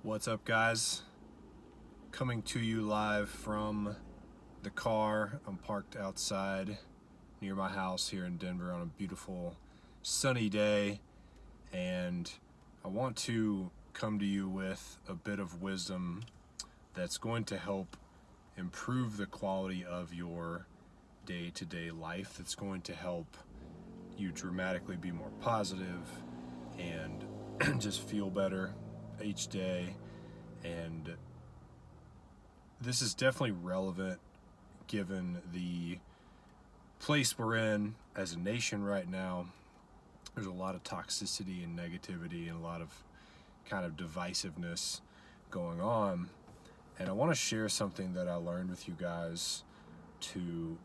What's up, guys? Coming to you live from the car. I'm parked outside near my house here in Denver on a beautiful sunny day, and I want to come to you with a bit of wisdom that's going to help improve the quality of your day-to-day life, that's going to help you dramatically be more positive and just feel better each day. And this is definitely relevant given the place we're in as a nation right now. There's a lot of toxicity and negativity and a lot of kind of divisiveness going on, and I want to share something that I learned with you guys to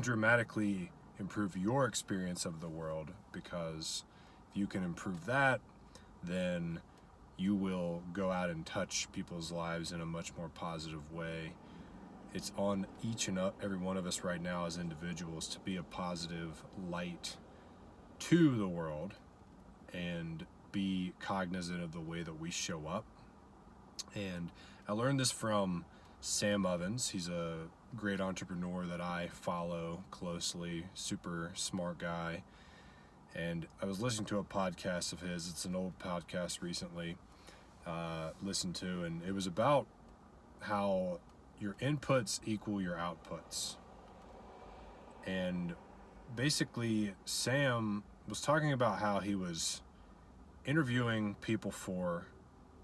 dramatically improve your experience of the world, because if you can improve that, then you will go out and touch people's lives in a much more positive way. It's on each and every one of us right now as individuals to be a positive light to the world and be cognizant of the way that we show up. And I learned this from Sam Ovens. He's a great entrepreneur that I follow closely, super smart guy. And I was listening to a podcast of his. It's an old podcast recently listened to, and it was about how your inputs equal your outputs. And basically, Sam was talking about how he was interviewing people for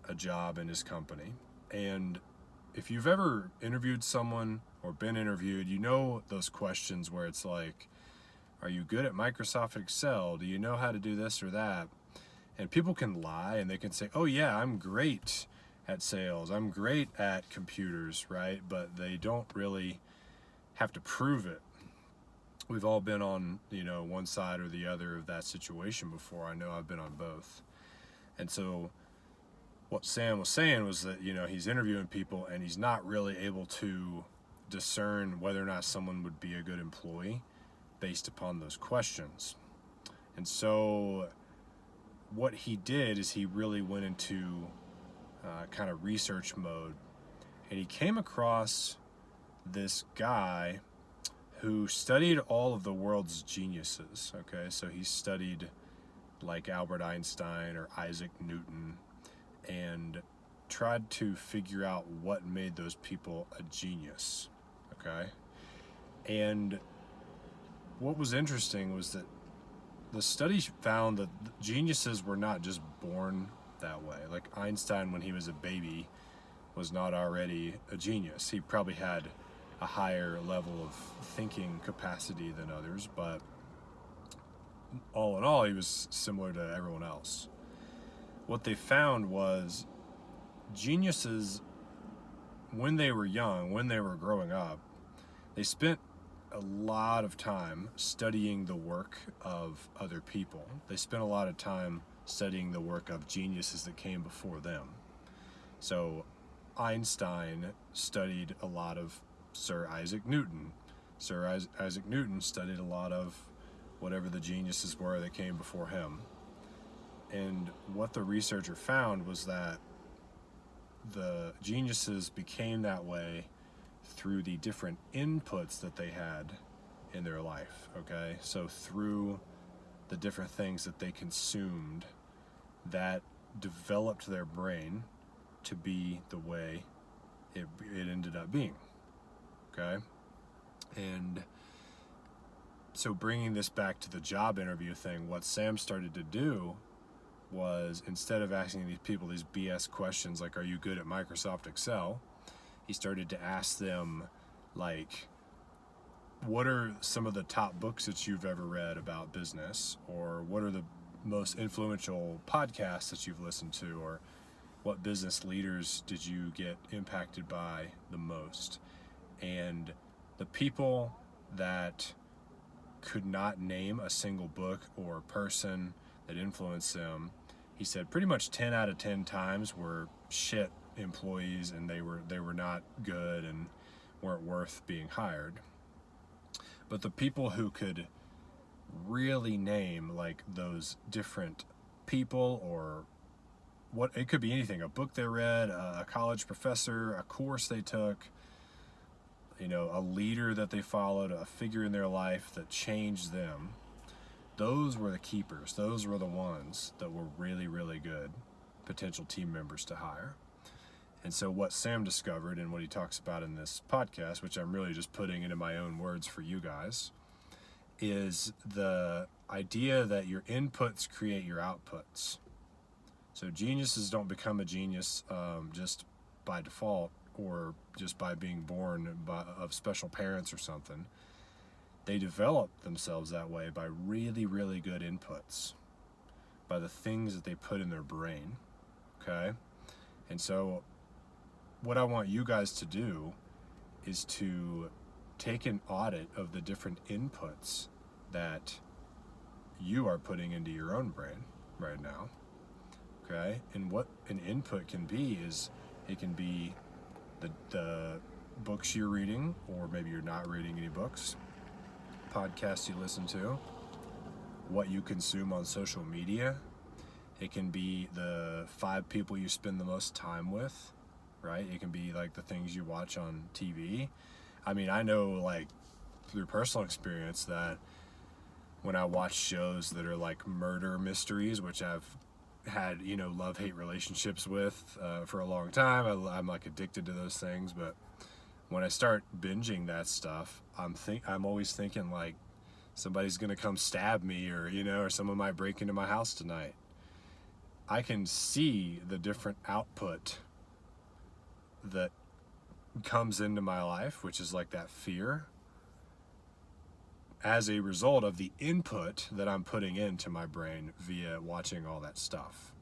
a job in his company. And if you've ever interviewed someone or been interviewed, you know those questions where it's like, are you good at Microsoft Excel? Do you know how to do this or that? And people can lie and they can say, oh yeah, I'm great at sales, I'm great at computers, right? But they don't really have to prove it. We've all been on, one side or the other of that situation before. I know I've been on both. And so what Sam was saying was that, he's interviewing people and he's not really able to discern whether or not someone would be a good employee based upon those questions. And so what he did is he really went into kind of research mode, and he came across this guy who studied all of the world's geniuses. Okay, so he studied like Albert Einstein or Isaac Newton and tried to figure out what made those people a genius. Okay, and what was interesting was that the study found that geniuses were not just born that way. Like Einstein, when he was a baby, was not already a genius. He probably had a higher level of thinking capacity than others, but all in all, he was similar to everyone else. What they found was geniuses, when they were young, when they were growing up, they spent a lot of time studying the work of other people. They spent a lot of time studying the work of geniuses that came before them. So Einstein studied a lot of Sir Isaac Newton. Sir Isaac Newton studied a lot of whatever the geniuses were that came before him. And what the researcher found was that the geniuses became that way through the different inputs that they had in their life. Okay, so through the different things that they consumed that developed their brain to be the way it ended up being. Okay, and so bringing this back to the job interview thing, what Sam started to do was, instead of asking these people these BS questions like, are you good at Microsoft Excel, he started to ask them, like, what are some of the top books that you've ever read about business? Or what are the most influential podcasts that you've listened to? Or what business leaders did you get impacted by the most? And the people that could not name a single book or person that influenced them, he said pretty much 10 out of 10 times were shit employees, and they were not good and weren't worth being hired. But the people who could really name like those different people or what it could be anything, a book they read, a college professor, a course they took, a leader that they followed, a figure in their life that changed them. Those were the keepers. Those were the ones that were really, really good potential team members to hire. And so what Sam discovered and what he talks about in this podcast, which I'm really just putting into my own words for you guys, is the idea that your inputs create your outputs. So geniuses don't become a genius just by default or just by being born of special parents or something. They develop themselves that way by really, really good inputs, by the things that they put in their brain, okay? And so what I want you guys to do is to take an audit of the different inputs that you are putting into your own brain right now, okay? And what an input can be is it can be the books you're reading, or maybe you're not reading any books, podcasts you listen to, what you consume on social media. It can be the 5 people you spend the most time with, right? It can be like the things you watch on TV. I mean, I know like through personal experience that when I watch shows that are like murder mysteries, which I've had, love-hate relationships with for a long time. I'm like addicted to those things, but when I start binging that stuff, I'm always thinking like somebody's gonna come stab me, or someone might break into my house tonight. I can see the different output that comes into my life, which is like that fear, as a result of the input that I'm putting into my brain via watching all that stuff,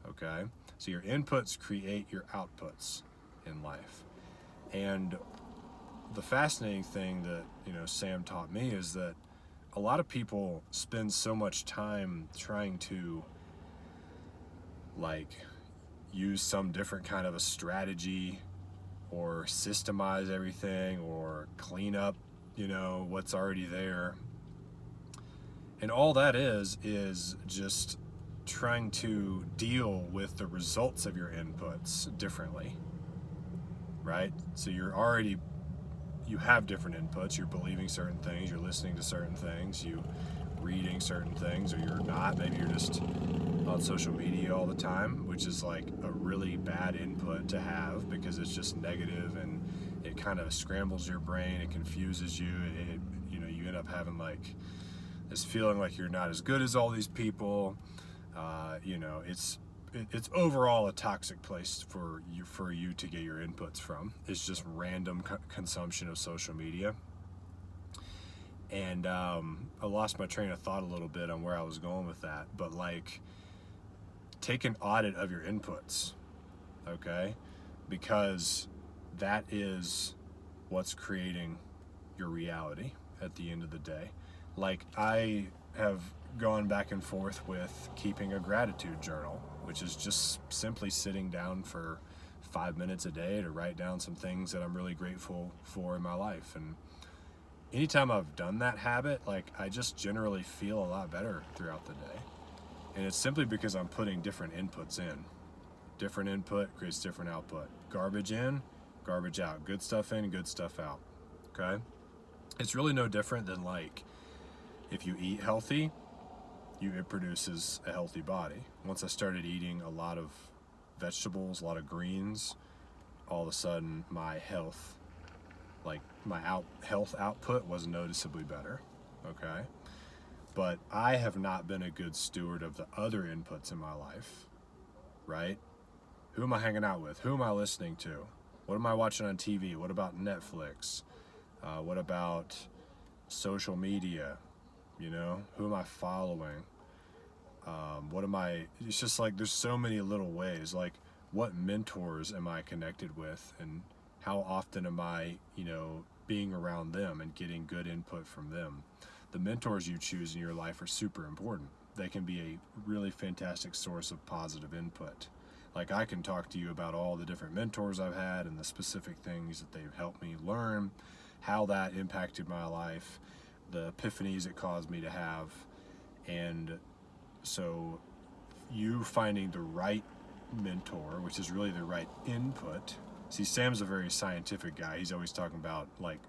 okay? So your inputs create your outputs in life. And the fascinating thing that, Sam taught me is that a lot of people spend so much time trying to, like, use some different kind of a strategy or systemize everything or clean up what's already there. And all that is just trying to deal with the results of your inputs differently, right? So you have different inputs. You're believing certain things, you're listening to certain things, you reading certain things, or you're not. Maybe you're just on social media all the time, which is like a really bad input to have because it's just negative and it kind of scrambles your brain, it confuses you, you end up having like this feeling like you're not as good as all these people. It's overall a toxic place for you to get your inputs from. It's just random consumption of social media. And I lost my train of thought a little bit on where I was going with that, but like, take an audit of your inputs, okay? Because that is what's creating your reality at the end of the day. Like, I have gone back and forth with keeping a gratitude journal, which is just simply sitting down for 5 minutes a day to write down some things that I'm really grateful for in my life. And anytime I've done that habit, like, I just generally feel a lot better throughout the day. And it's simply because I'm putting different inputs in. Different input creates different output. Garbage in, garbage out. Good stuff in, good stuff out. Okay? It's really no different than like if you eat healthy, it produces a healthy body. Once I started eating a lot of vegetables, a lot of greens, all of a sudden my health, like my health output was noticeably better. Okay? But I have not been a good steward of the other inputs in my life, right? Who am I hanging out with? Who am I listening to? What am I watching on TV? What about Netflix? What about social media? Who am I following? It's just like there's so many little ways. Like, what mentors am I connected with? And how often am I, being around them and getting good input from them? The mentors you choose in your life are super important. They can be a really fantastic source of positive input. Like, I can talk to you about all the different mentors I've had and the specific things that they've helped me learn, how that impacted my life, the epiphanies it caused me to have. And so you finding the right mentor, which is really the right input. See, Sam's a very scientific guy. He's always talking about like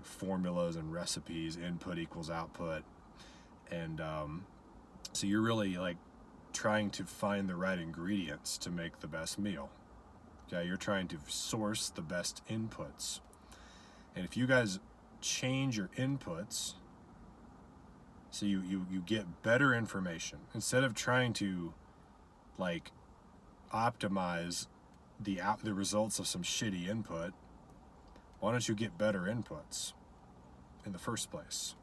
formulas and recipes, input equals output. And so you're really like trying to find the right ingredients to make the best meal. Okay, you're trying to source the best inputs. And if you guys change your inputs so you get better information, instead of trying to like optimize the results of some shitty input, why don't you get better inputs in the first place?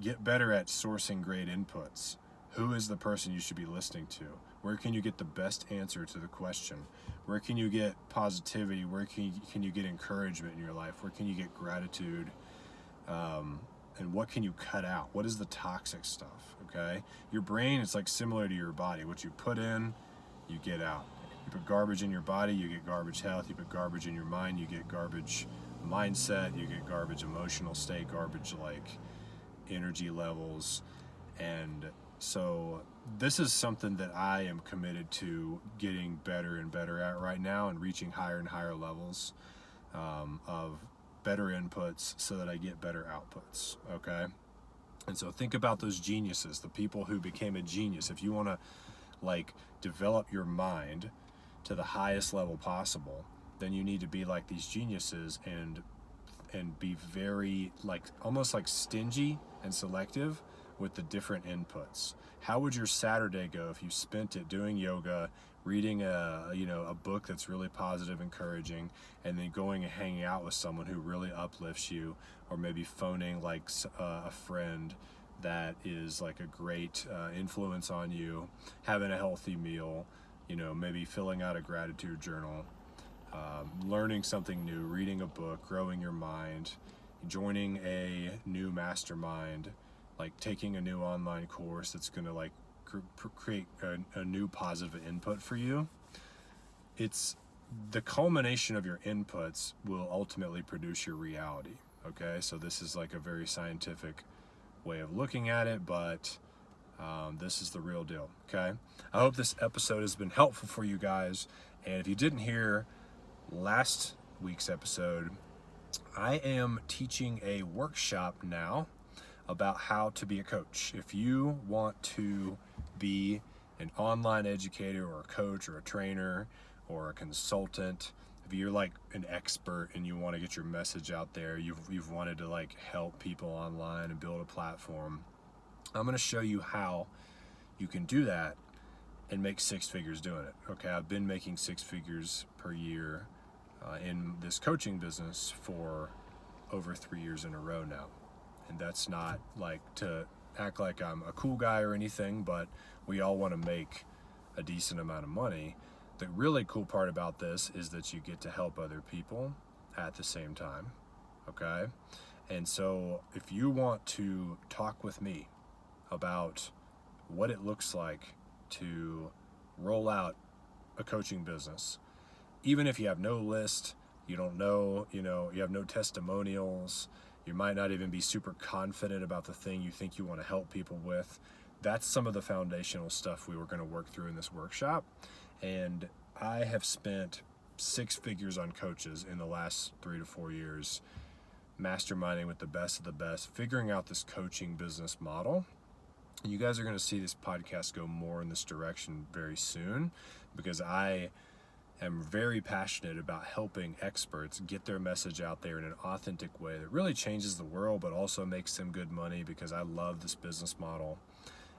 Get better at sourcing great inputs. Who is the person you should be listening to? Where can you get the best answer to the question? Where can you get positivity? Where can you get encouragement in your life? Where can you get gratitude? And what can you cut out? What is the toxic stuff, okay? Your brain is like similar to your body. What you put in, you get out. You put garbage in your body, you get garbage health. You put garbage in your mind, you get garbage mindset. You get garbage emotional state, garbage like energy levels. And so this is something that I am committed to getting better and better at right now, and reaching higher and higher levels of better inputs so that I get better outputs, okay? And so think about those geniuses, the people who became a genius. If you want to like develop your mind to the highest level possible, then you need to be like these geniuses and be very like almost like stingy and selective with the different inputs. How would your Saturday go if you spent it doing yoga, reading a book that's really positive, encouraging, and then going and hanging out with someone who really uplifts you, or maybe phoning like a friend that is like a great influence on you, having a healthy meal, maybe filling out a gratitude journal, learning something new, reading a book, growing your mind, joining a new mastermind, like taking a new online course that's going to like create a new positive input for you. It's the culmination of your inputs will ultimately produce your reality, okay? So this is like a very scientific way of looking at it, but this is the real deal, okay? I hope this episode has been helpful for you guys. And if you didn't hear last week's episode, I am teaching a workshop now about how to be a coach. If you want to be an online educator or a coach or a trainer or a consultant, if you're like an expert and you want to get your message out there, you've wanted to like help people online and build a platform, I'm going to show you how you can do that and make six figures doing it. Okay, I've been making six figures per year in this coaching business for over 3 years in a row now. And that's not like to act like I'm a cool guy or anything, but we all want to make a decent amount of money. The really cool part about this is that you get to help other people at the same time, okay? And so if you want to talk with me about what it looks like to roll out a coaching business, even if you have no list, you don't know, you have no testimonials, you might not even be super confident about the thing you think you want to help people with. That's some of the foundational stuff we were going to work through in this workshop. And I have spent six figures on coaches in the last 3 to 4 years, masterminding with the best of the best, figuring out this coaching business model. And you guys are going to see this podcast go more in this direction very soon, because I am very passionate about helping experts get their message out there in an authentic way that really changes the world, but also makes them good money, because I love this business model.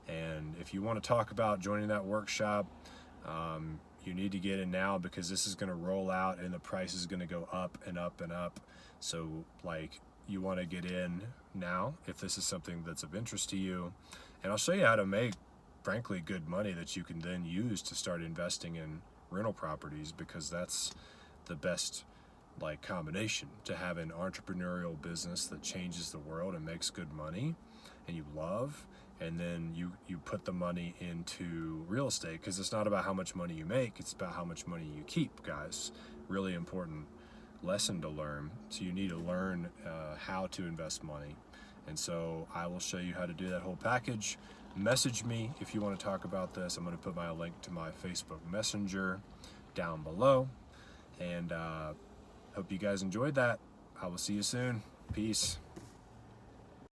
And if you want to talk about joining that workshop, you need to get in now, because this is going to roll out and the price is going to go up and up and up. So like, you want to get in now if this is something that's of interest to you. And I'll show you how to make, frankly, good money that you can then use to start investing in rental properties, because that's the best like combination, to have an entrepreneurial business that changes the world and makes good money and you love, and then you put the money into real estate, because it's not about how much money you make, it's about how much money you keep, guys. Really important lesson to learn. So you need to learn how to invest money. And so I will show you how to do that whole package. message me if you want to talk about this. I'm going to put my link to my Facebook Messenger down below. And hope you guys enjoyed that. I will see you soon. Peace.